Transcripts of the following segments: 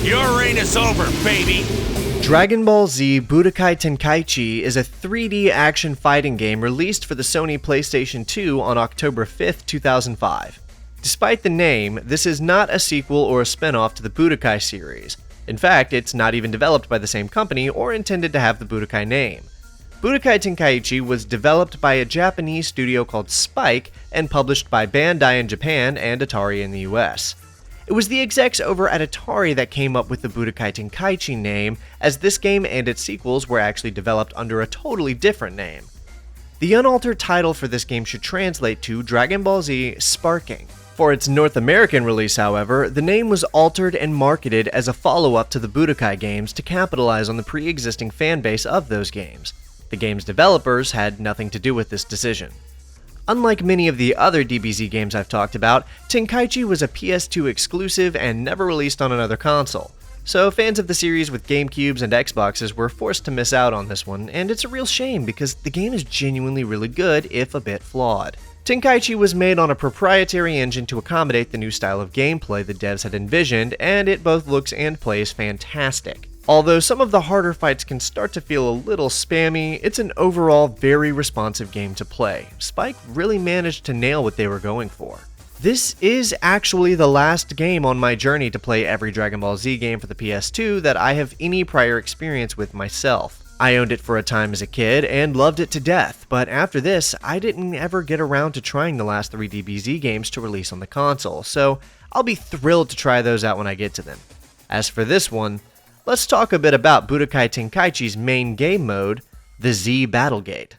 Your reign is over, baby! Dragonball Z Budokai Tenkaichi is a 3D action fighting game released for the Sony PlayStation 2 on October 5th, 2005. Despite the name, this is not a sequel or a spin-off to the Budokai series. In fact, it's not even developed by the same company or intended to have the Budokai name. Budokai Tenkaichi was developed by a Japanese studio called Spike and published by Bandai in Japan and Atari in the US. It was the execs over at Atari that came up with the Budokai Tenkaichi name, as this game and its sequels were actually developed under a totally different name. The unaltered title for this game should translate to Dragon Ball Z Sparking. For its North American release, however, the name was altered and marketed as a follow-up to the Budokai games to capitalize on the pre-existing fanbase of those games. The game's developers had nothing to do with this decision. Unlike many of the other DBZ games I've talked about, Tenkaichi was a PS2 exclusive and never released on another console, so fans of the series with GameCubes and Xboxes were forced to miss out on this one, and it's a real shame because the game is genuinely really good, if a bit flawed. Tenkaichi was made on a proprietary engine to accommodate the new style of gameplay the devs had envisioned, and it both looks and plays fantastic. Although some of the harder fights can start to feel a little spammy, it's an overall very responsive game to play. Spike really managed to nail what they were going for. This is actually the last game on my journey to play every Dragon Ball Z game for the PS2 that I have any prior experience with myself. I owned it for a time as a kid and loved it to death, but after this, I didn't ever get around to trying the last 3 DBZ games to release on the console, so I'll be thrilled to try those out when I get to them. As for this one, let's talk a bit about Budokai Tenkaichi's main game mode, the Z Battlegate.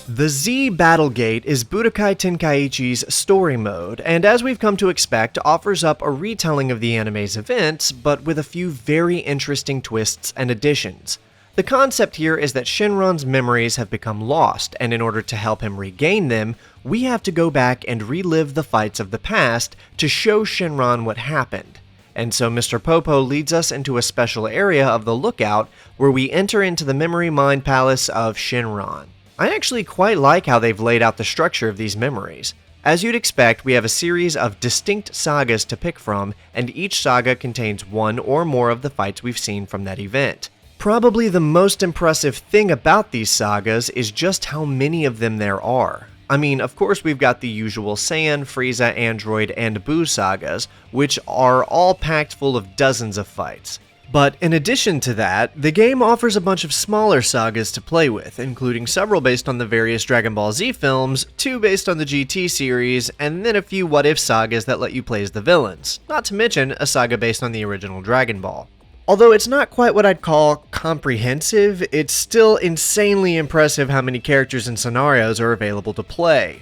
The Z Battlegate is Budokai Tenkaichi's story mode, and as we've come to expect, offers up a retelling of the anime's events, but with a few very interesting twists and additions. The concept here is that Shenron's memories have become lost, and in order to help him regain them, we have to go back and relive the fights of the past to show Shenron what happened. And so Mr. Popo leads us into a special area of the Lookout where we enter into the Memory Mind Palace of Shenron. I actually quite like how they've laid out the structure of these memories. As you'd expect, we have a series of distinct sagas to pick from, and each saga contains one or more of the fights we've seen from that event. Probably the most impressive thing about these sagas is just how many of them there are. I mean, of course we've got the usual Saiyan, Frieza, Android, and Buu sagas, which are all packed full of dozens of fights. But in addition to that, the game offers a bunch of smaller sagas to play with, including several based on the various Dragon Ball Z films, 2 based on the GT series, and then a few what-if sagas that let you play as the villains, not to mention a saga based on the original Dragon Ball. Although it's not quite what I'd call comprehensive, it's still insanely impressive how many characters and scenarios are available to play.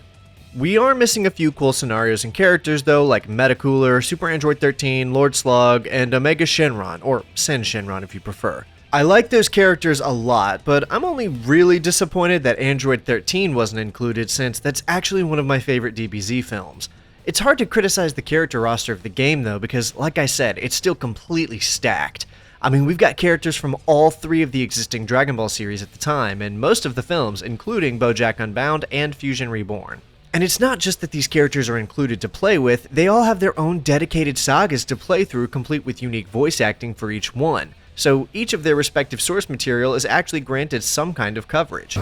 We are missing a few cool scenarios and characters though, like Metacooler, Super Android 13, Lord Slug, and Omega Shenron, or Sen Shenron if you prefer. I like those characters a lot, but I'm only really disappointed that Android 13 wasn't included since that's actually one of my favorite DBZ films. It's hard to criticize the character roster of the game though, because like I said, it's still completely stacked. I mean, we've got characters from all 3 of the existing Dragon Ball series at the time, and most of the films, including BoJack Unbound and Fusion Reborn. And it's not just that these characters are included to play with, they all have their own dedicated sagas to play through, complete with unique voice acting for each one. So each of their respective source material is actually granted some kind of coverage.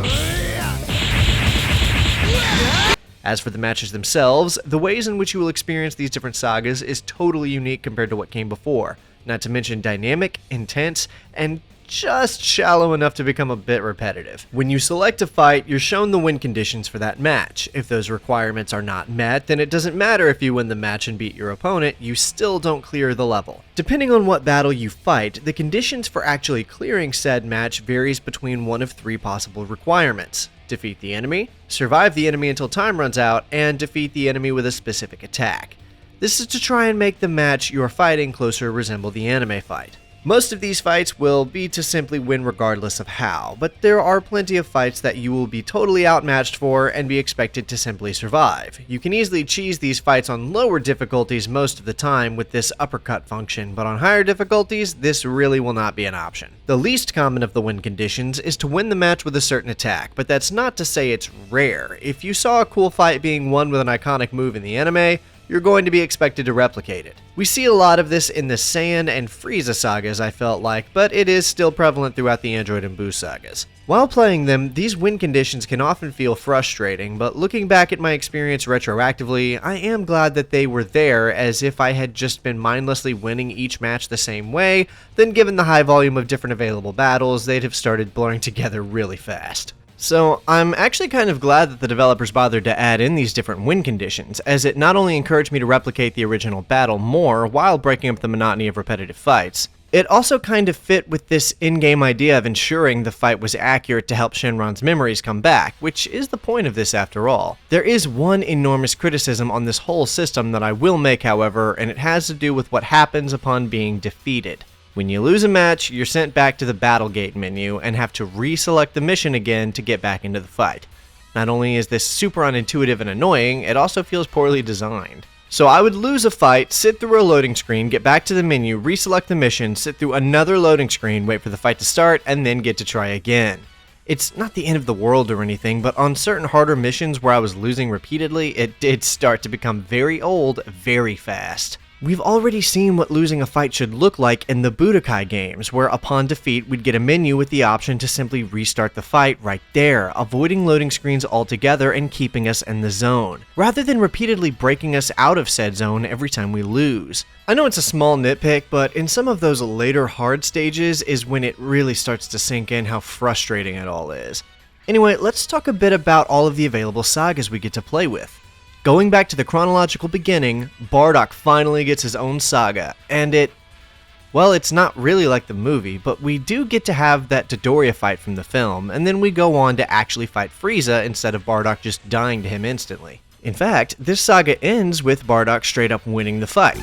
As for the matches themselves, the ways in which you will experience these different sagas is totally unique compared to what came before, not to mention dynamic, intense, and just shallow enough to become a bit repetitive. When you select a fight, you're shown the win conditions for that match. If those requirements are not met, then it doesn't matter if you win the match and beat your opponent, you still don't clear the level. Depending on what battle you fight, the conditions for actually clearing said match varies between one of 3 possible requirements: defeat the enemy, survive the enemy until time runs out, and defeat the enemy with a specific attack. This is to try and make the match you're fighting closer resemble the anime fight. Most of these fights will be to simply win regardless of how, but there are plenty of fights that you will be totally outmatched for and be expected to simply survive. You can easily cheese these fights on lower difficulties most of the time with this uppercut function, but on higher difficulties, this really will not be an option. The least common of the win conditions is to win the match with a certain attack, but that's not to say it's rare. If you saw a cool fight being won with an iconic move in the anime, you're going to be expected to replicate it. We see a lot of this in the Saiyan and Frieza sagas, I felt like, but it is still prevalent throughout the Android and Boo sagas. While playing them, these win conditions can often feel frustrating, but looking back at my experience retroactively, I am glad that they were there, as if I had just been mindlessly winning each match the same way, then given the high volume of different available battles, they'd have started blurring together really fast. So, I'm actually kind of glad that the developers bothered to add in these different win conditions, as it not only encouraged me to replicate the original battle more while breaking up the monotony of repetitive fights, it also kind of fit with this in-game idea of ensuring the fight was accurate to help Shenron's memories come back, which is the point of this after all. There is one enormous criticism on this whole system that I will make, however, and it has to do with what happens upon being defeated. When you lose a match, you're sent back to the Battle Gate menu and have to reselect the mission again to get back into the fight. Not only is this super unintuitive and annoying, it also feels poorly designed. So I would lose a fight, sit through a loading screen, get back to the menu, reselect the mission, sit through another loading screen, wait for the fight to start, and then get to try again. It's not the end of the world or anything, but on certain harder missions where I was losing repeatedly, it did start to become very old very fast. We've already seen what losing a fight should look like in the Budokai games, where upon defeat we'd get a menu with the option to simply restart the fight right there, avoiding loading screens altogether and keeping us in the zone, rather than repeatedly breaking us out of said zone every time we lose. I know it's a small nitpick, but in some of those later hard stages is when it really starts to sink in how frustrating it all is. Anyway, let's talk a bit about all of the available sagas we get to play with. Going back to the chronological beginning, Bardock finally gets his own saga, and it's not really like the movie, but we do get to have that Dodoria fight from the film, and then we go on to actually fight Frieza instead of Bardock just dying to him instantly. In fact, this saga ends with Bardock straight up winning the fight.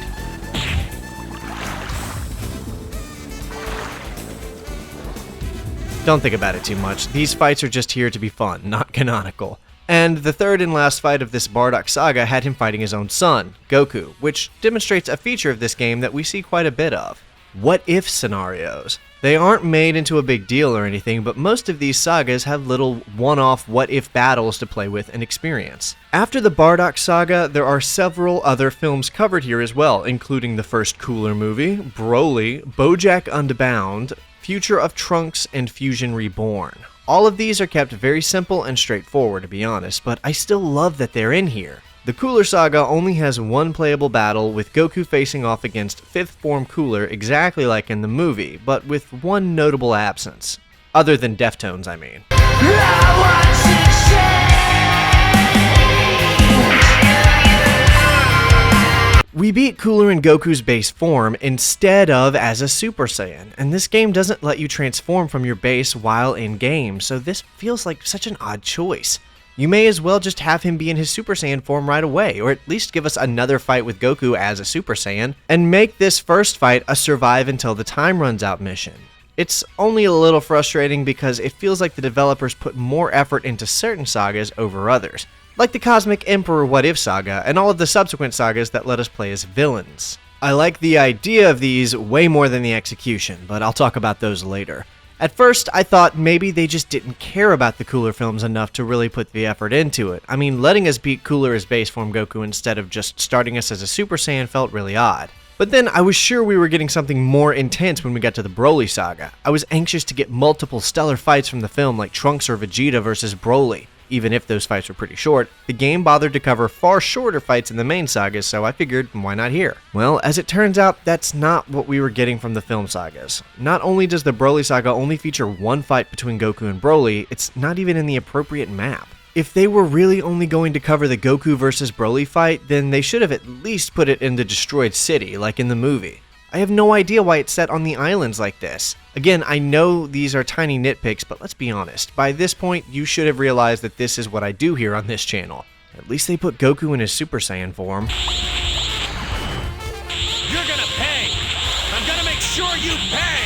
Don't think about it too much, these fights are just here to be fun, not canonical. And the third and last fight of this Bardock saga had him fighting his own son, Goku, which demonstrates a feature of this game that we see quite a bit of. What-if scenarios. They aren't made into a big deal or anything, but most of these sagas have little one-off what-if battles to play with and experience. After the Bardock saga, there are several other films covered here as well, including the first Cooler movie, Broly, BoJack Unbound, Future of Trunks, and Fusion Reborn. All of these are kept very simple and straightforward, to be honest, but I still love that they're in here. The Cooler saga only has one playable battle, with Goku facing off against 5th form Cooler exactly like in the movie, but with one notable absence. Other than Deftones, I mean. We beat Cooler in Goku's base form instead of as a Super Saiyan, and this game doesn't let you transform from your base while in-game, so this feels like such an odd choice. You may as well just have him be in his Super Saiyan form right away, or at least give us another fight with Goku as a Super Saiyan, and make this first fight a survive until the time runs out mission. It's only a little frustrating because it feels like the developers put more effort into certain sagas over others, like the Cosmic Emperor What If saga and all of the subsequent sagas that let us play as villains. I like the idea of these way more than the execution, but I'll talk about those later. At first, I thought maybe they just didn't care about the Cooler films enough to really put the effort into it. I mean, letting us beat Cooler as base form Goku instead of just starting us as a Super Saiyan felt really odd. But then I was sure we were getting something more intense when we got to the Broly saga. I was anxious to get multiple stellar fights from the film like Trunks or Vegeta versus Broly. Even if those fights were pretty short, the game bothered to cover far shorter fights in the main sagas, so I figured, why not here? Well, as it turns out, that's not what we were getting from the film sagas. Not only does the Broly saga only feature one fight between Goku and Broly, it's not even in the appropriate map. If they were really only going to cover the Goku versus Broly fight, then they should have at least put it in the destroyed city, like in the movie. I have no idea why it's set on the islands like this. Again, I know these are tiny nitpicks, but let's be honest. By this point, you should have realized that this is what I do here on this channel. At least they put Goku in his Super Saiyan form. You're gonna pay! I'm gonna make sure you pay!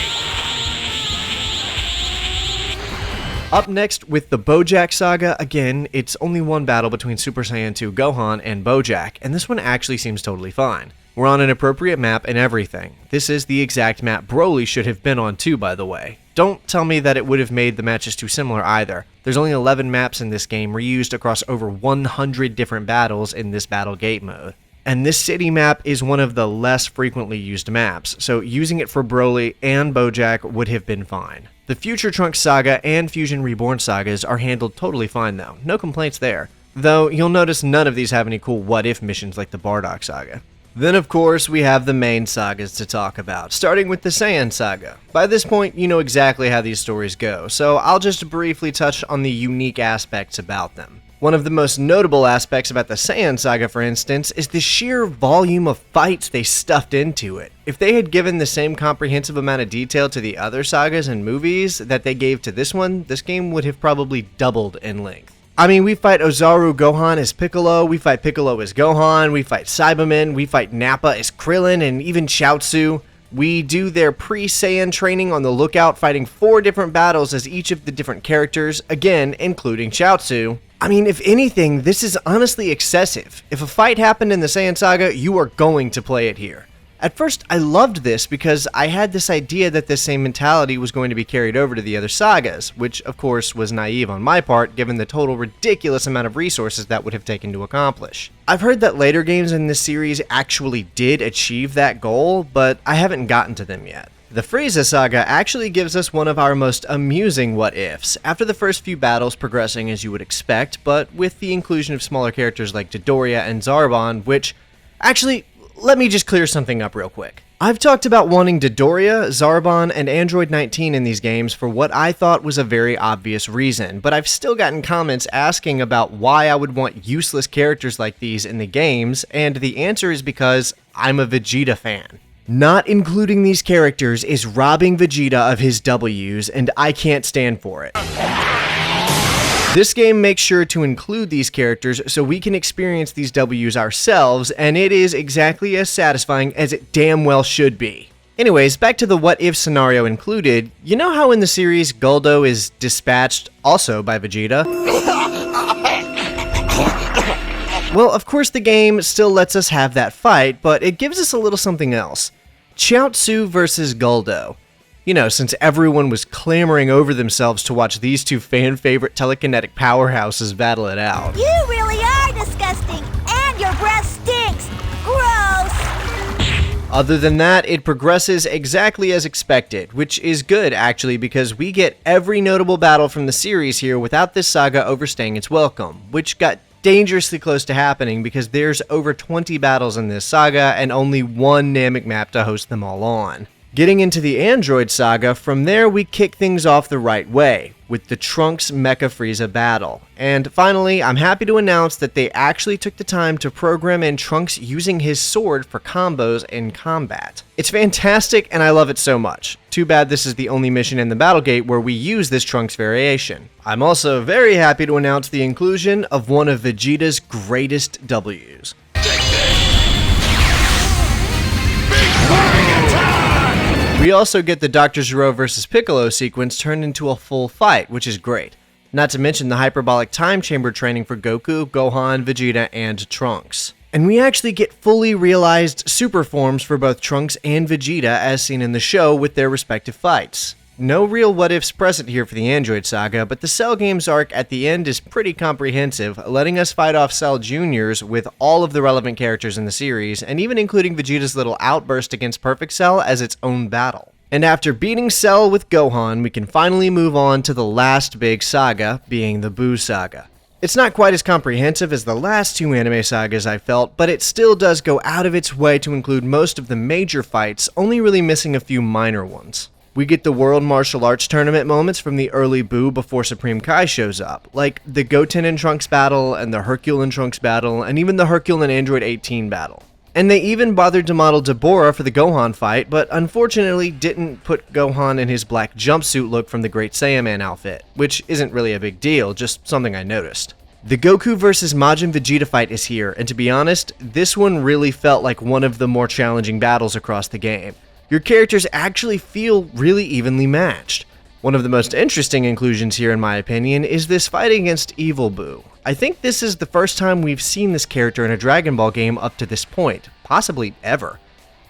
Up next with the Bojack Saga, again, it's only one battle between Super Saiyan 2 Gohan and Bojack, and this one actually seems totally fine. We're on an appropriate map and everything. This is the exact map Broly should have been on too, by the way. Don't tell me that it would have made the matches too similar either. There's only 11 maps in this game reused across over 100 different battles in this Battle Gate mode. And this city map is one of the less frequently used maps, so using it for Broly and Bojack would have been fine. The Future Trunks Saga and Fusion Reborn sagas are handled totally fine though, no complaints there. Though you'll notice none of these have any cool what-if missions like the Bardock Saga. Then of course we have the main sagas to talk about, starting with the Saiyan Saga. By this point you know exactly how these stories go, so I'll just briefly touch on the unique aspects about them. One of the most notable aspects about the Saiyan Saga, for instance, is the sheer volume of fights they stuffed into it. If they had given the same comprehensive amount of detail to the other sagas and movies that they gave to this one, this game would have probably doubled in length. I mean, we fight Ozaru Gohan as Piccolo, we fight Piccolo as Gohan, we fight Cybermen, we fight Nappa as Krillin, and even Chaozu. We do their pre-Saiyan training on the lookout, fighting 4 different battles as each of the different characters, again, including Chaozu. I mean, if anything, this is honestly excessive. If a fight happened in the Saiyan Saga, you are going to play it here. At first, I loved this because I had this idea that this same mentality was going to be carried over to the other sagas, which of course was naive on my part given the total ridiculous amount of resources that would have taken to accomplish. I've heard that later games in this series actually did achieve that goal, but I haven't gotten to them yet. The Frieza Saga actually gives us one of our most amusing what-ifs, after the first few battles progressing as you would expect, but with the inclusion of smaller characters like Dodoria and Zarbon, which... Actually, let me just clear something up real quick. I've talked about wanting Dodoria, Zarbon, and Android 19 in these games for what I thought was a very obvious reason, but I've still gotten comments asking about why I would want useless characters like these in the games, and the answer is because I'm a Vegeta fan. Not including these characters is robbing Vegeta of his W's, and I can't stand for it. This game makes sure to include these characters so we can experience these W's ourselves, and it is exactly as satisfying as it damn well should be. Anyways, back to the what-if scenario included, you know how in the series Guldo is dispatched also by Vegeta? Well, of course the game still lets us have that fight, but it gives us a little something else. Chaozu versus Guldo. You know, since everyone was clamoring over themselves to watch these two fan-favorite telekinetic powerhouses battle it out. You really are disgusting, and your breath stinks! Gross! Other than that, it progresses exactly as expected, which is good actually because we get every notable battle from the series here without this saga overstaying its welcome, which got dangerously close to happening because there's over 20 battles in this saga and only one Namek map to host them all on. Getting into the Android Saga, from there we kick things off the right way, with the Trunks Mecha Frieza battle. And finally, I'm happy to announce that they actually took the time to program in Trunks using his sword for combos in combat. It's fantastic and I love it so much. Too bad this is the only mission in the Battle Gate where we use this Trunks variation. I'm also very happy to announce the inclusion of one of Vegeta's greatest W's. We also get the Dr. Zero vs. Piccolo sequence turned into a full fight, which is great. Not to mention the hyperbolic time chamber training for Goku, Gohan, Vegeta, and Trunks. And we actually get fully realized super forms for both Trunks and Vegeta as seen in the show with their respective fights. No real what-ifs present here for the Android Saga, but the Cell Games arc at the end is pretty comprehensive, letting us fight off Cell Juniors with all of the relevant characters in the series, and even including Vegeta's little outburst against Perfect Cell as its own battle. And after beating Cell with Gohan, we can finally move on to the last big saga, being the Buu Saga. It's not quite as comprehensive as the last two anime sagas I felt, but it still does go out of its way to include most of the major fights, only really missing a few minor ones. We get the World Martial Arts Tournament moments from the early Buu before Supreme Kai shows up, like the Goten and Trunks battle, and the Hercule and Trunks battle, and even the Hercule and Android 18 battle. And they even bothered to model Deborah for the Gohan fight, but unfortunately didn't put Gohan in his black jumpsuit look from the Great Saiyaman outfit, which isn't really a big deal, just something I noticed. The Goku vs. Majin Vegeta fight is here, and to be honest, this one really felt like one of the more challenging battles across the game. Your characters actually feel really evenly matched. One of the most interesting inclusions here, in my opinion, is this fight against Evil Boo. I think this is the first time we've seen this character in a Dragon Ball game up to this point, possibly ever.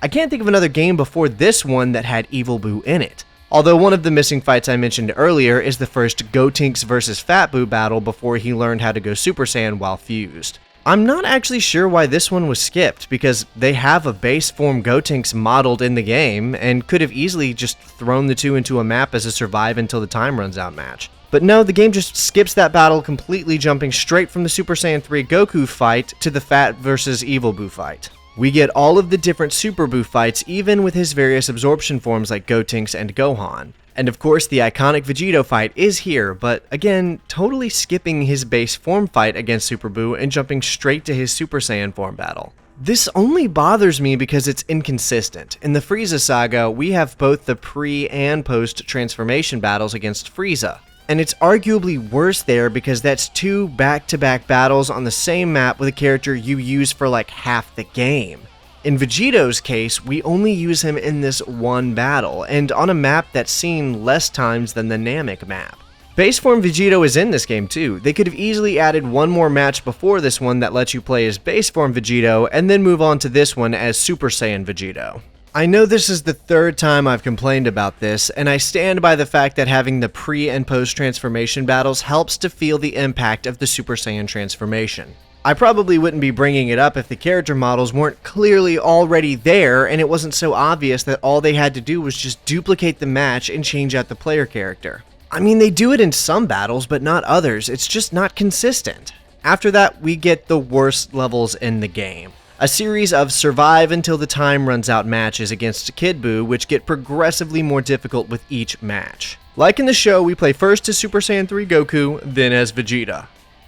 I can't think of another game before this one that had Evil Boo in it. Although one of the missing fights I mentioned earlier is the first Gotenks vs Fat Boo battle before he learned how to go Super Saiyan while fused. I'm not actually sure why this one was skipped, because they have a base form Gotenks modeled in the game, and could have easily just thrown the two into a map as a survive until the time runs out match. But no, the game just skips that battle completely, jumping straight from the Super Saiyan 3 Goku fight to the Fat vs Evil Boo fight. We get all of the different Super Boo fights, even with his various absorption forms like Gotenks and Gohan. And of course, the iconic Vegito fight is here, but again, totally skipping his base form fight against Super Boo and jumping straight to his Super Saiyan form battle. This only bothers me because it's inconsistent. In the Frieza saga, we have both the pre- and post-transformation battles against Frieza. And it's arguably worse there because that's two back-to-back battles on the same map with a character you use for like half the game. In Vegito's case, we only use him in this one battle, and on a map that's seen less times than the Namek map. Base form Vegito is in this game too. They could have easily added one more match before this one that lets you play as base form Vegito, and then move on to this one as Super Saiyan Vegito. I know this is the third time I've complained about this, and I stand by the fact that having the pre- and post-transformation battles helps to feel the impact of the Super Saiyan transformation. I probably wouldn't be bringing it up if the character models weren't clearly already there and it wasn't so obvious that all they had to do was just duplicate the match and change out the player character. I mean, they do it in some battles, but not others. It's just not consistent. After that, we get the worst levels in the game. A series of survive until the time runs out matches against Kid Buu, which get progressively more difficult with each match. Like in the show, we play first as Super Saiyan 3 Goku, then as Vegeta.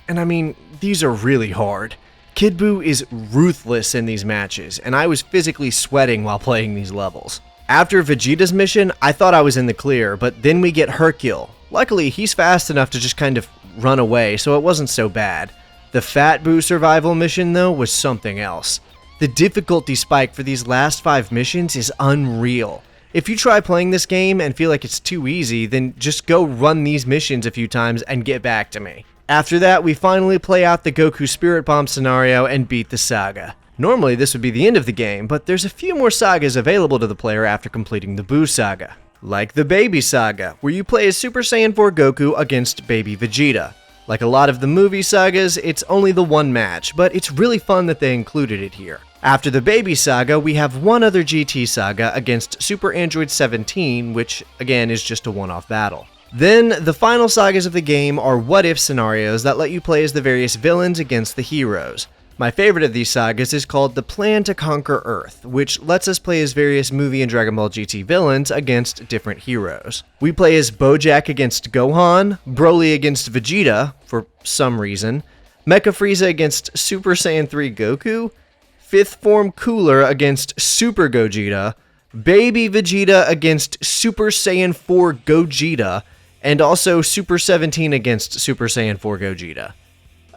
And I mean, these are really hard. Kid Buu is ruthless in these matches, and I was physically sweating while playing these levels. After Vegeta's mission, I thought I was in the clear, but then we get Hercule. Luckily, he's fast enough to just kind of run away, so it wasn't so bad. The Fat Buu survival mission, though, was something else. The difficulty spike for these last 5 missions is unreal. If you try playing this game and feel like it's too easy, then just go run these missions a few times and get back to me. After that, we finally play out the Goku Spirit Bomb scenario and beat the saga. Normally, this would be the end of the game, but there's a few more sagas available to the player after completing the Buu saga. Like the Baby Saga, where you play as Super Saiyan 4 Goku against Baby Vegeta. Like a lot of the movie sagas, it's only the one match, but it's really fun that they included it here. After the Baby Saga, we have one other GT saga against Super Android 17, which again is just a one-off battle. Then, the final sagas of the game are what-if scenarios that let you play as the various villains against the heroes. My favorite of these sagas is called The Plan to Conquer Earth, which lets us play as various movie and Dragon Ball GT villains against different heroes. We play as Bojack against Gohan, Broly against Vegeta, for some reason, Mecha Frieza against Super Saiyan 3 Goku, 5th Form Cooler against Super Gogeta, Baby Vegeta against Super Saiyan 4 Gogeta, and also Super 17 against Super Saiyan 4 Gogeta.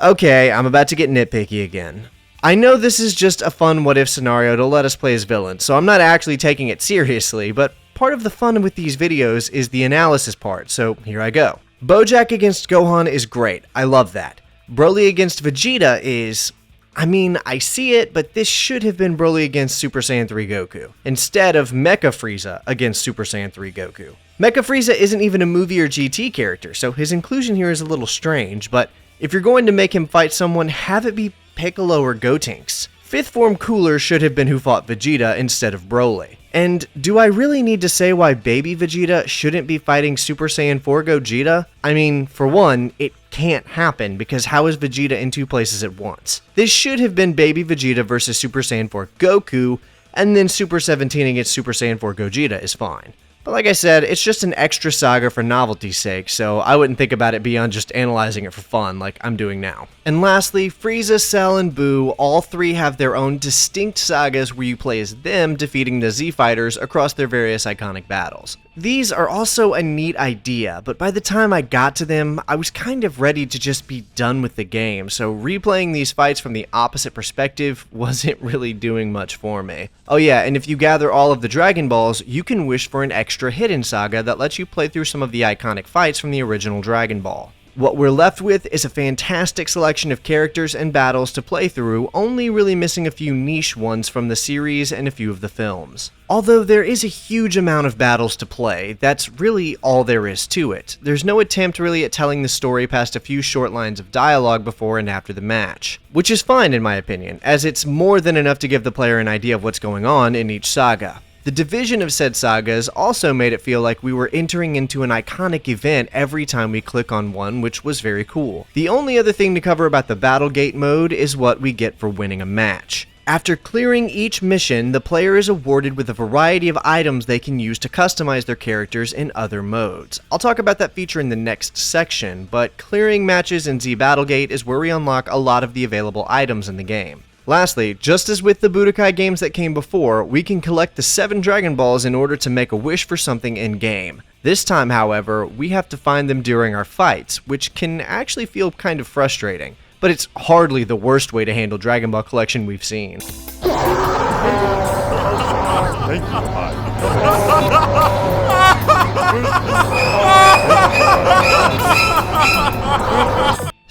Okay, I'm about to get nitpicky again. I know this is just a fun what-if scenario to let us play as villains, so I'm not actually taking it seriously, but part of the fun with these videos is the analysis part, so here I go. Bojack against Gohan is great, I love that. Broly against Vegeta is... I mean, I see it, but this should have been Broly against Super Saiyan 3 Goku, instead of Mecha Frieza against Super Saiyan 3 Goku. Mecha Frieza isn't even a movie or GT character, so his inclusion here is a little strange, but if you're going to make him fight someone, have it be Piccolo or Gotenks. 5th Form Cooler should have been who fought Vegeta instead of Broly. And do I really need to say why Baby Vegeta shouldn't be fighting Super Saiyan 4 Gogeta? I mean, for one, it can't happen because how is Vegeta in 2 places at once? This should have been Baby Vegeta versus Super Saiyan 4 Goku, and then Super 17 against Super Saiyan 4 Gogeta is fine. But like I said, it's just an extra saga for novelty's sake, so I wouldn't think about it beyond just analyzing it for fun like I'm doing now. And lastly, Frieza, Cell, and Buu, all 3 have their own distinct sagas where you play as them defeating the Z Fighters across their various iconic battles. These are also a neat idea, but by the time I got to them, I was kind of ready to just be done with the game, so replaying these fights from the opposite perspective wasn't really doing much for me. Oh yeah, and if you gather all of the Dragon Balls, you can wish for an extra extra hidden saga that lets you play through some of the iconic fights from the original Dragon Ball. What we're left with is a fantastic selection of characters and battles to play through, only really missing a few niche ones from the series and a few of the films. Although there is a huge amount of battles to play, that's really all there is to it. There's no attempt really at telling the story past a few short lines of dialogue before and after the match. Which is fine in my opinion, as it's more than enough to give the player an idea of what's going on in each saga. The division of said sagas also made it feel like we were entering into an iconic event every time we click on one, which was very cool. The only other thing to cover about the Battlegate mode is what we get for winning a match. After clearing each mission, the player is awarded with a variety of items they can use to customize their characters in other modes. I'll talk about that feature in the next section, but clearing matches in Z Battlegate is where we unlock a lot of the available items in the game. Lastly, just as with the Budokai games that came before, we can collect the 7 Dragon Balls in order to make a wish for something in-game. This time, however, we have to find them during our fights, which can actually feel kind of frustrating. But it's hardly the worst way to handle Dragon Ball collection we've seen.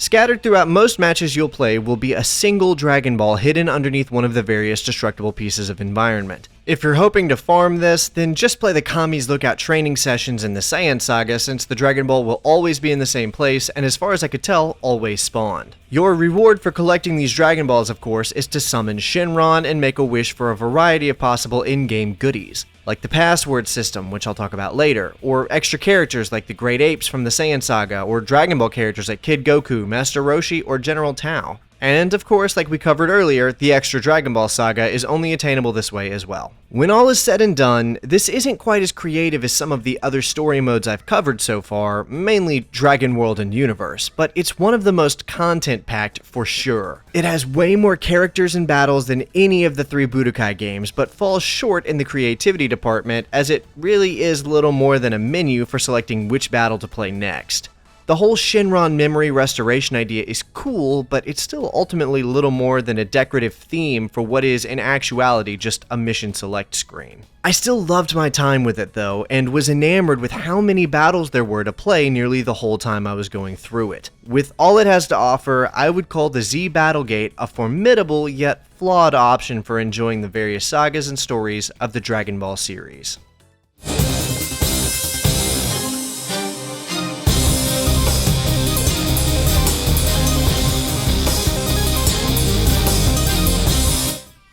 Scattered throughout most matches you'll play will be a single Dragon Ball hidden underneath one of the various destructible pieces of environment. If you're hoping to farm this, then just play the Kami's Lookout training sessions in the Saiyan saga, since the Dragon Ball will always be in the same place and, as far as I could tell, always spawned. Your reward for collecting these Dragon Balls, of course, is to summon Shenron and make a wish for a variety of possible in-game goodies, like the password system, which I'll talk about later, or extra characters like the Great Apes from the Saiyan saga, or Dragon Ball characters like Kid Goku, Master Roshi, or General Tao. And of course, like we covered earlier, the extra Dragon Ball saga is only attainable this way as well. When all is said and done, this isn't quite as creative as some of the other story modes I've covered so far, mainly Dragon World and Universe, but it's one of the most content-packed for sure. It has way more characters and battles than any of the 3 Budokai games, but falls short in the creativity department, as it really is little more than a menu for selecting which battle to play next. The whole Shenron memory restoration idea is cool, but it's still ultimately little more than a decorative theme for what is in actuality just a mission select screen. I still loved my time with it though, and was enamored with how many battles there were to play nearly the whole time I was going through it. With all it has to offer, I would call the Z Battlegate a formidable yet flawed option for enjoying the various sagas and stories of the Dragon Ball series.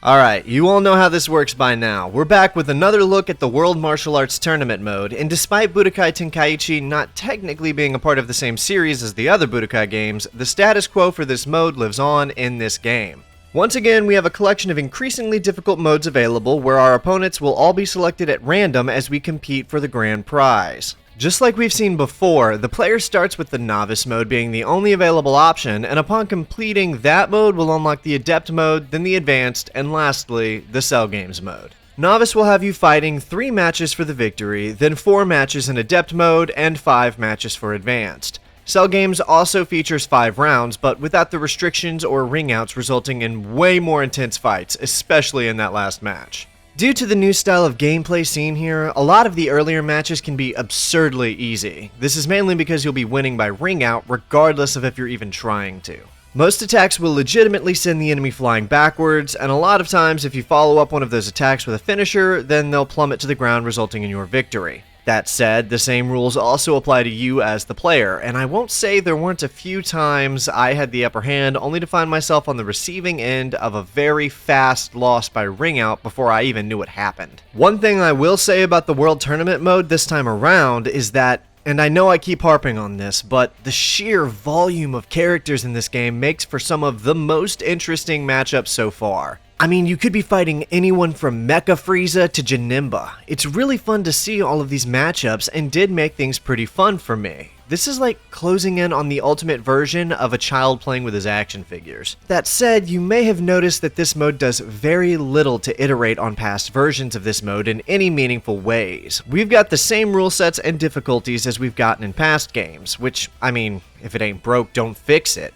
Alright, you all know how this works by now. We're back with another look at the World Martial Arts Tournament mode, and despite Budokai Tenkaichi not technically being a part of the same series as the other Budokai games, the status quo for this mode lives on in this game. Once again, we have a collection of increasingly difficult modes available where our opponents will all be selected at random as we compete for the grand prize. Just like we've seen before, the player starts with the Novice mode being the only available option, and upon completing that mode will unlock the Adept mode, then the Advanced, and lastly, the Cell Games mode. Novice will have you fighting 3 matches for the victory, then 4 matches in Adept mode, and 5 matches for Advanced. Cell Games also features 5 rounds, but without the restrictions or ring-outs, resulting in way more intense fights, especially in that last match. Due to the new style of gameplay seen here, a lot of the earlier matches can be absurdly easy. This is mainly because you'll be winning by ring out regardless of if you're even trying to. Most attacks will legitimately send the enemy flying backwards, and a lot of times if you follow up one of those attacks with a finisher, then they'll plummet to the ground, resulting in your victory. That said, the same rules also apply to you as the player, and I won't say there weren't a few times I had the upper hand only to find myself on the receiving end of a very fast loss by ring out before I even knew it happened. One thing I will say about the World Tournament mode this time around is that, and I know I keep harping on this, but the sheer volume of characters in this game makes for some of the most interesting matchups so far. I mean, you could be fighting anyone from Mecha Frieza to Janemba. It's really fun to see all of these matchups and did make things pretty fun for me. This is like closing in on the ultimate version of a child playing with his action figures. That said, you may have noticed that this mode does very little to iterate on past versions of this mode in any meaningful ways. We've got the same rule sets and difficulties as we've gotten in past games, which, I mean, if it ain't broke, don't fix it.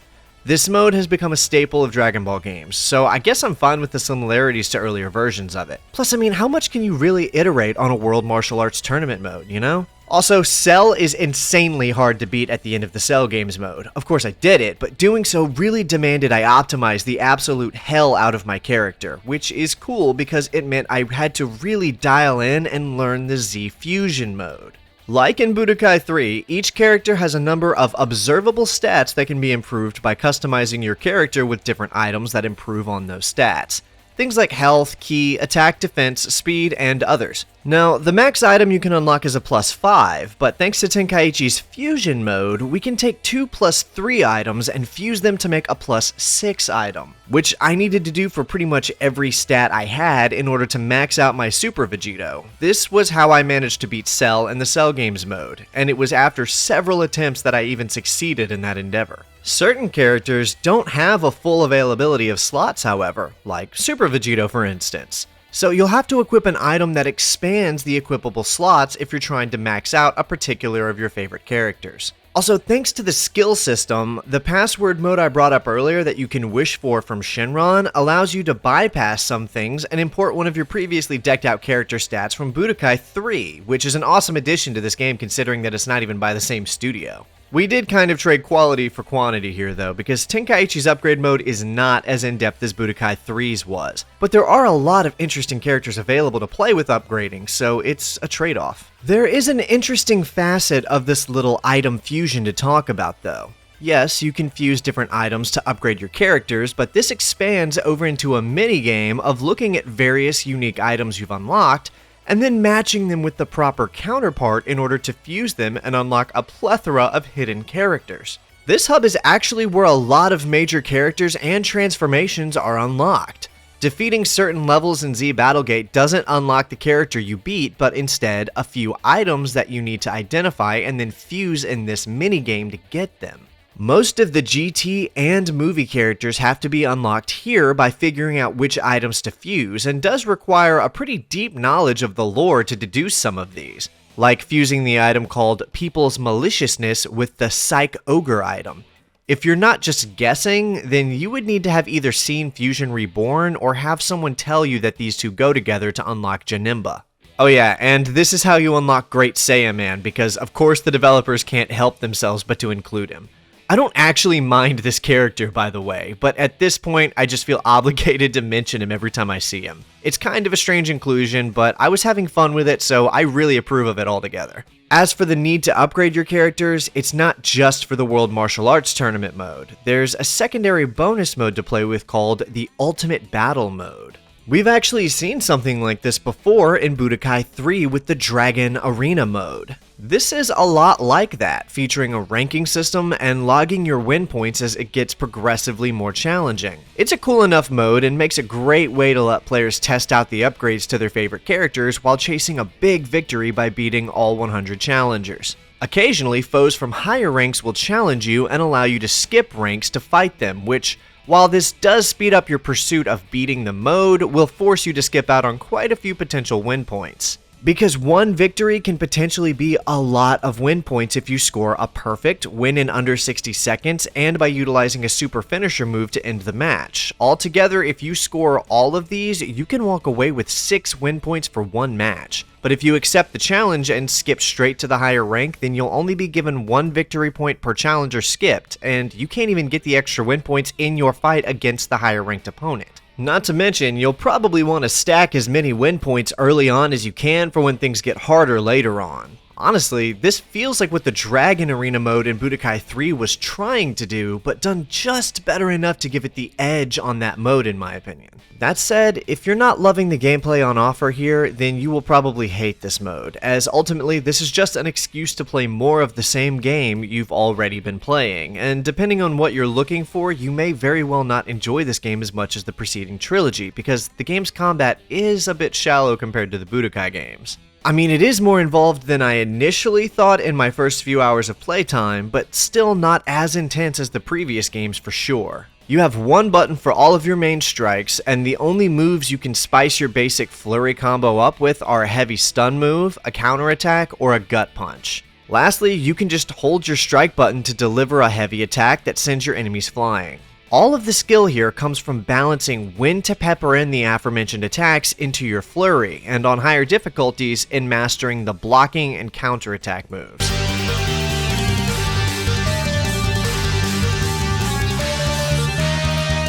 This mode has become a staple of Dragon Ball games, so I guess I'm fine with the similarities to earlier versions of it. Plus, I mean, how much can you really iterate on a World Martial Arts Tournament mode, you know? Also, Cell is insanely hard to beat at the end of the Cell Games mode. Of course I did it, but doing so really demanded I optimize the absolute hell out of my character, which is cool because it meant I had to really dial in and learn the Z Fusion mode. Like in Budokai 3, each character has a number of observable stats that can be improved by customizing your character with different items that improve on those stats. Things like health, ki, attack, defense, speed, and others. Now, the max item you can unlock is a +5, but thanks to Tenkaichi's Fusion mode, we can take 2 +3 items and fuse them to make a +6 item, which I needed to do for pretty much every stat I had in order to max out my Super Vegito. This was how I managed to beat Cell in the Cell Games mode, and it was after several attempts that I even succeeded in that endeavor. Certain characters don't have a full availability of slots, however, like Super Vegito for instance. So you'll have to equip an item that expands the equipable slots if you're trying to max out a particular of your favorite characters. Also, thanks to the skill system, the password mode I brought up earlier that you can wish for from Shenron allows you to bypass some things and import one of your previously decked out character stats from Budokai 3, which is an awesome addition to this game considering that it's not even by the same studio. We did kind of trade quality for quantity here though, because Tenkaichi's upgrade mode is not as in-depth as Budokai 3's was, but there are a lot of interesting characters available to play with upgrading, so it's a trade-off. There is an interesting facet of this little item fusion to talk about though. Yes, you can fuse different items to upgrade your characters, but this expands over into a minigame of looking at various unique items you've unlocked, and then matching them with the proper counterpart in order to fuse them and unlock a plethora of hidden characters. This hub is actually where a lot of major characters and transformations are unlocked. Defeating certain levels in Z Battlegate doesn't unlock the character you beat, but instead a few items that you need to identify and then fuse in this minigame to get them. Most of the GT and movie characters have to be unlocked here by figuring out which items to fuse, and does require a pretty deep knowledge of the lore to deduce some of these, like fusing the item called People's Maliciousness with the Psych Ogre item. If you're not just guessing, then you would need to have either seen Fusion Reborn or have someone tell you that these two go together to unlock Janemba. Oh yeah, and this is how you unlock Great Saiyaman, because of course the developers can't help themselves but to include him. I don't actually mind this character, by the way, but at this point, I just feel obligated to mention him every time I see him. It's kind of a strange inclusion, but I was having fun with it, so I really approve of it altogether. As for the need to upgrade your characters, it's not just for the World Martial Arts Tournament mode. There's a secondary bonus mode to play with called the Ultimate Battle mode. We've actually seen something like this before in Budokai 3 with the Dragon Arena mode. This is a lot like that, featuring a ranking system and logging your win points as it gets progressively more challenging. It's a cool enough mode and makes a great way to let players test out the upgrades to their favorite characters while chasing a big victory by beating all 100 challengers. Occasionally, foes from higher ranks will challenge you and allow you to skip ranks to fight them, which, while this does speed up your pursuit of beating the mode, will force you to skip out on quite a few potential win points. Because one victory can potentially be a lot of win points if you score a perfect, win in under 60 seconds, and by utilizing a super finisher move to end the match. Altogether, if you score all of these, you can walk away with 6 win points for one match. But if you accept the challenge and skip straight to the higher rank, then you'll only be given 1 victory point per challenger skipped, and you can't even get the extra win points in your fight against the higher ranked opponent. Not to mention, you'll probably want to stack as many win points early on as you can for when things get harder later on. Honestly, this feels like what the Dragon Arena mode in Budokai 3 was trying to do, but done just better enough to give it the edge on that mode in my opinion. That said, if you're not loving the gameplay on offer here, then you will probably hate this mode, as ultimately this is just an excuse to play more of the same game you've already been playing, and depending on what you're looking for, you may very well not enjoy this game as much as the preceding trilogy, because the game's combat is a bit shallow compared to the Budokai games. I mean, it is more involved than I initially thought in my first few hours of playtime, but still not as intense as the previous games for sure. You have one button for all of your main strikes, and the only moves you can spice your basic flurry combo up with are a heavy stun move, a counterattack, or a gut punch. Lastly, you can just hold your strike button to deliver a heavy attack that sends your enemies flying. All of the skill here comes from balancing when to pepper in the aforementioned attacks into your flurry, and on higher difficulties in mastering the blocking and counterattack moves.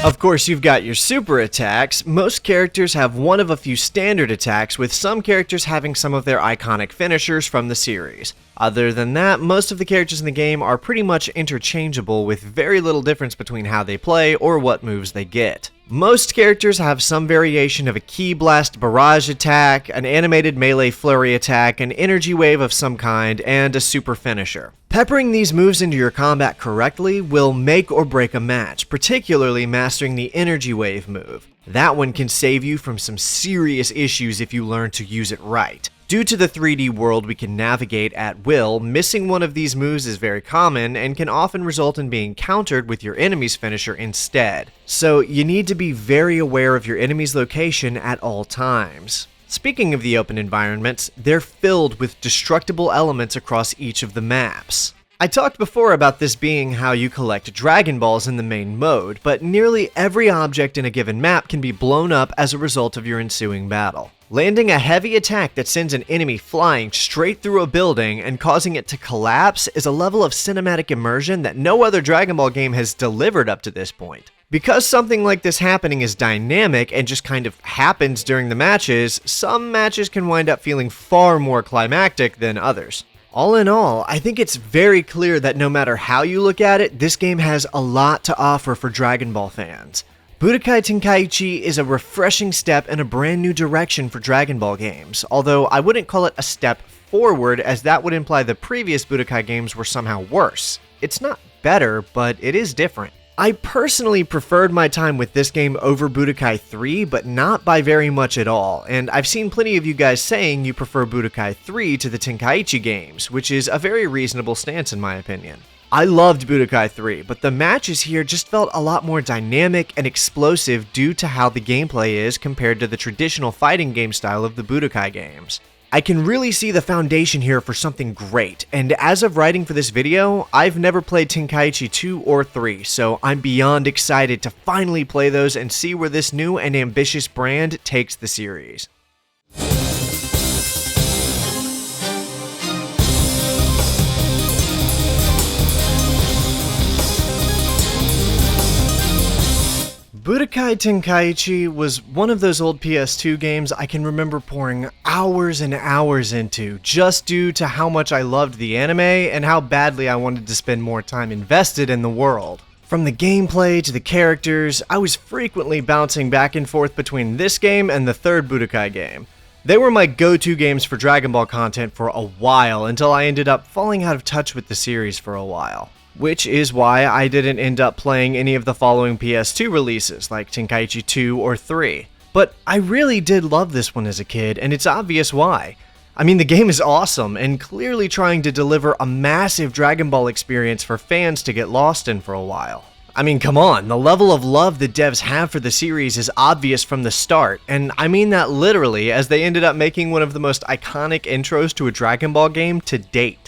Of course, you've got your super attacks. Most characters have one of a few standard attacks, with some characters having some of their iconic finishers from the series. Other than that, most of the characters in the game are pretty much interchangeable, with very little difference between how they play or what moves they get. Most characters have some variation of a Ki Blast barrage attack, an animated melee flurry attack, an energy wave of some kind, and a super finisher. Peppering these moves into your combat correctly will make or break a match, particularly mastering the energy wave move. That one can save you from some serious issues if you learn to use it right. Due to the 3D world we can navigate at will, missing one of these moves is very common and can often result in being countered with your enemy's finisher instead. So you need to be very aware of your enemy's location at all times. Speaking of the open environments, they're filled with destructible elements across each of the maps. I talked before about this being how you collect Dragon Balls in the main mode, but nearly every object in a given map can be blown up as a result of your ensuing battle. Landing a heavy attack that sends an enemy flying straight through a building and causing it to collapse is a level of cinematic immersion that no other Dragon Ball game has delivered up to this point. Because something like this happening is dynamic and just kind of happens during the matches, some matches can wind up feeling far more climactic than others. All in all, I think it's very clear that no matter how you look at it, this game has a lot to offer for Dragon Ball fans. Budokai Tenkaichi is a refreshing step in a brand new direction for Dragon Ball games, although I wouldn't call it a step forward, as that would imply the previous Budokai games were somehow worse. It's not better, but it is different. I personally preferred my time with this game over Budokai 3, but not by very much at all, and I've seen plenty of you guys saying you prefer Budokai 3 to the Tenkaichi games, which is a very reasonable stance in my opinion. I loved Budokai 3, but the matches here just felt a lot more dynamic and explosive due to how the gameplay is compared to the traditional fighting game style of the Budokai games. I can really see the foundation here for something great, and as of writing for this video, I've never played Tenkaichi 2 or 3, so I'm beyond excited to finally play those and see where this new and ambitious brand takes the series. Budokai Tenkaichi was one of those old PS2 games I can remember pouring hours and hours into, just due to how much I loved the anime and how badly I wanted to spend more time invested in the world. From the gameplay to the characters, I was frequently bouncing back and forth between this game and the third Budokai game. They were my go-to games for Dragon Ball content for a while, until I ended up falling out of touch with the series for a while. Which is why I didn't end up playing any of the following PS2 releases, like Tenkaichi 2 or 3. But I really did love this one as a kid, and it's obvious why. I mean, the game is awesome, and clearly trying to deliver a massive Dragon Ball experience for fans to get lost in for a while. I mean, come on, the level of love the devs have for the series is obvious from the start, and I mean that literally, as they ended up making one of the most iconic intros to a Dragon Ball game to date.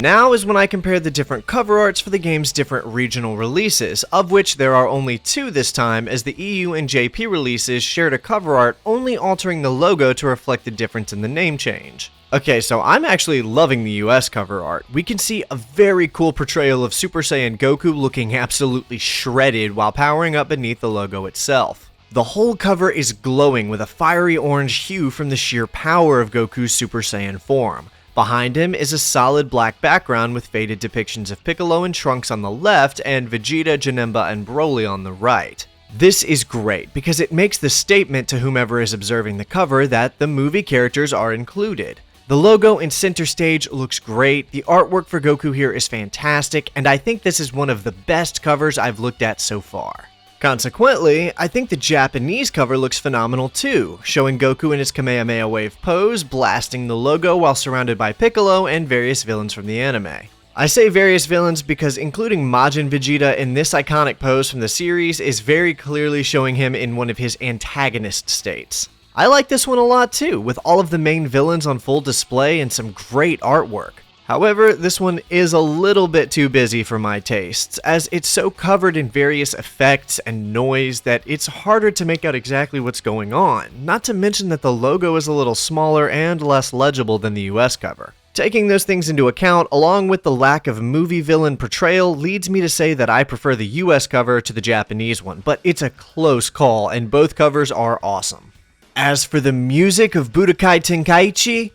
Now is when I compare the different cover arts for the game's different regional releases, of which there are only 2 this time, as the EU and JP releases shared a cover art only altering the logo to reflect the difference in the name change. Okay, so I'm actually loving the US cover art. We can see a very cool portrayal of Super Saiyan Goku looking absolutely shredded while powering up beneath the logo itself. The whole cover is glowing with a fiery orange hue from the sheer power of Goku's Super Saiyan form. Behind him is a solid black background with faded depictions of Piccolo and Trunks on the left and Vegeta, Janemba, and Broly on the right. This is great because it makes the statement to whomever is observing the cover that the movie characters are included. The logo in center stage looks great, the artwork for Goku here is fantastic, and I think this is one of the best covers I've looked at so far. Consequently, I think the Japanese cover looks phenomenal too, showing Goku in his Kamehameha wave pose, blasting the logo while surrounded by Piccolo and various villains from the anime. I say various villains because including Majin Vegeta in this iconic pose from the series is very clearly showing him in one of his antagonist states. I like this one a lot too, with all of the main villains on full display and some great artwork. However, this one is a little bit too busy for my tastes, as it's so covered in various effects and noise that it's harder to make out exactly what's going on, not to mention that the logo is a little smaller and less legible than the US cover. Taking those things into account, along with the lack of movie villain portrayal, leads me to say that I prefer the US cover to the Japanese one, but it's a close call, and both covers are awesome. As for the music of Budokai Tenkaichi,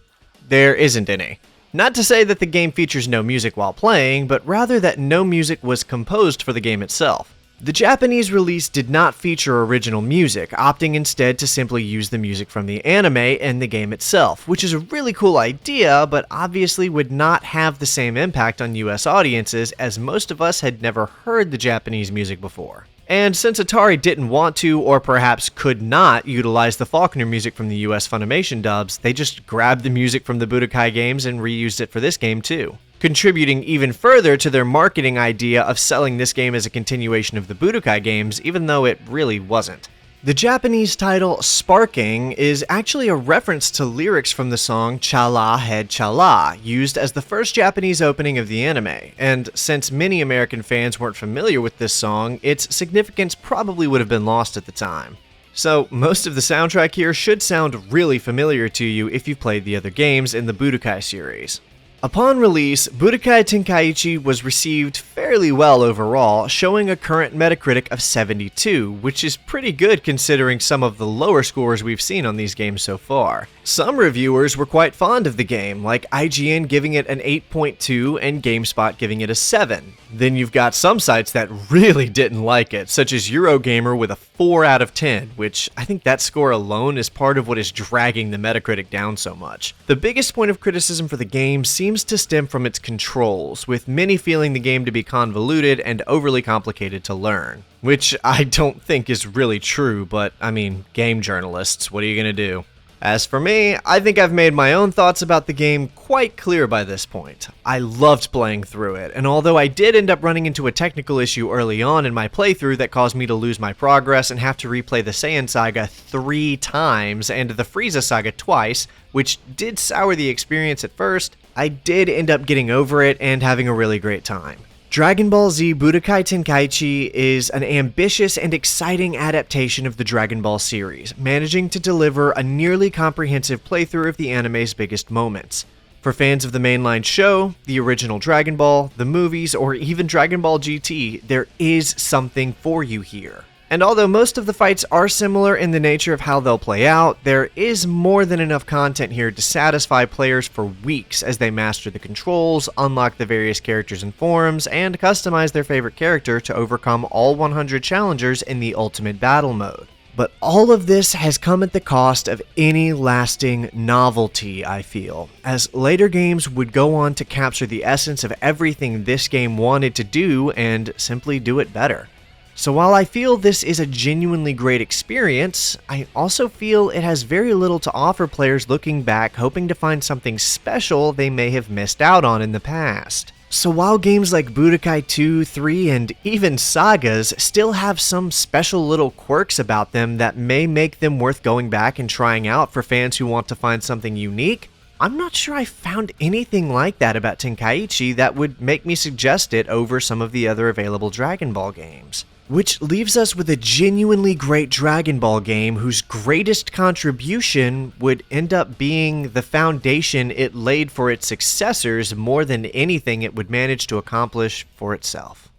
there isn't any. Not to say that the game features no music while playing, but rather that no music was composed for the game itself. The Japanese release did not feature original music, opting instead to simply use the music from the anime and the game itself, which is a really cool idea, but obviously would not have the same impact on US audiences as most of us had never heard the Japanese music before. And since Atari didn't want to, or perhaps could not, utilize the Faulkner music from the US Funimation dubs, they just grabbed the music from the Budokai games and reused it for this game too, contributing even further to their marketing idea of selling this game as a continuation of the Budokai games, even though it really wasn't. The Japanese title, Sparking, is actually a reference to lyrics from the song Chala Head Chala, used as the first Japanese opening of the anime, and since many American fans weren't familiar with this song, its significance probably would have been lost at the time. So, most of the soundtrack here should sound really familiar to you if you've played the other games in the Budokai series. Upon release, Budokai Tenkaichi was received fairly well overall, showing a current Metacritic of 72, which is pretty good considering some of the lower scores we've seen on these games so far. Some reviewers were quite fond of the game, like IGN giving it an 8.2 and GameSpot giving it a 7. Then you've got some sites that really didn't like it, such as Eurogamer with a 4 out of 10, which I think that score alone is part of what is dragging the Metacritic down so much. The biggest point of criticism for the game seems to stem from its controls, with many feeling the game to be convoluted and overly complicated to learn. Which I don't think is really true, but I mean, game journalists, what are you gonna do? As for me, I think I've made my own thoughts about the game quite clear by this point. I loved playing through it, and although I did end up running into a technical issue early on in my playthrough that caused me to lose my progress and have to replay the Saiyan Saga 3 times and the Frieza Saga twice, which did sour the experience at first, I did end up getting over it and having a really great time. Dragon Ball Z Budokai Tenkaichi is an ambitious and exciting adaptation of the Dragon Ball series, managing to deliver a nearly comprehensive playthrough of the anime's biggest moments. For fans of the mainline show, the original Dragon Ball, the movies, or even Dragon Ball GT, there is something for you here. And although most of the fights are similar in the nature of how they'll play out, there is more than enough content here to satisfy players for weeks as they master the controls, unlock the various characters and forms, and customize their favorite character to overcome all 100 challengers in the Ultimate Battle mode. But all of this has come at the cost of any lasting novelty, I feel, as later games would go on to capture the essence of everything this game wanted to do and simply do it better. So while I feel this is a genuinely great experience, I also feel it has very little to offer players looking back hoping to find something special they may have missed out on in the past. So while games like Budokai 2, 3, and even Sagas still have some special little quirks about them that may make them worth going back and trying out for fans who want to find something unique, I'm not sure I found anything like that about Tenkaichi that would make me suggest it over some of the other available Dragon Ball games. Which leaves us with a genuinely great Dragon Ball game whose greatest contribution would end up being the foundation it laid for its successors more than anything it would manage to accomplish for itself.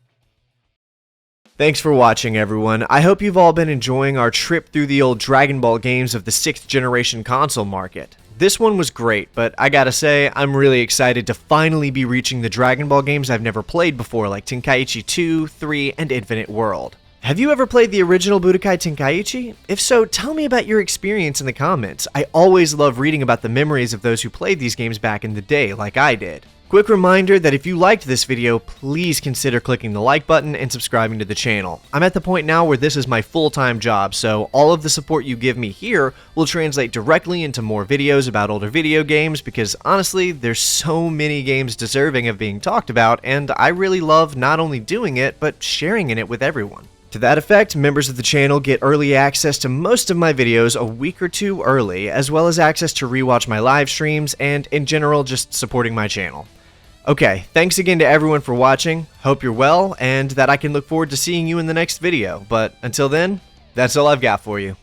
Thanks for watching, everyone. I hope you've all been enjoying our trip through the old Dragon Ball games of the 6th generation console market. This one was great, but I gotta say, I'm really excited to finally be reaching the Dragon Ball games I've never played before, like Tenkaichi 2, 3, and Infinite World. Have you ever played the original Budokai Tenkaichi? If so, tell me about your experience in the comments. I always love reading about the memories of those who played these games back in the day, like I did. Quick reminder that if you liked this video, please consider clicking the like button and subscribing to the channel. I'm at the point now where this is my full-time job, so all of the support you give me here will translate directly into more videos about older video games because honestly, there's so many games deserving of being talked about, and I really love not only doing it, but sharing in it with everyone. To that effect, members of the channel get early access to most of my videos a week or two early, as well as access to rewatch my live streams and, in general, just supporting my channel. Okay, thanks again to everyone for watching, hope you're well, and that I can look forward to seeing you in the next video, but until then, that's all I've got for you.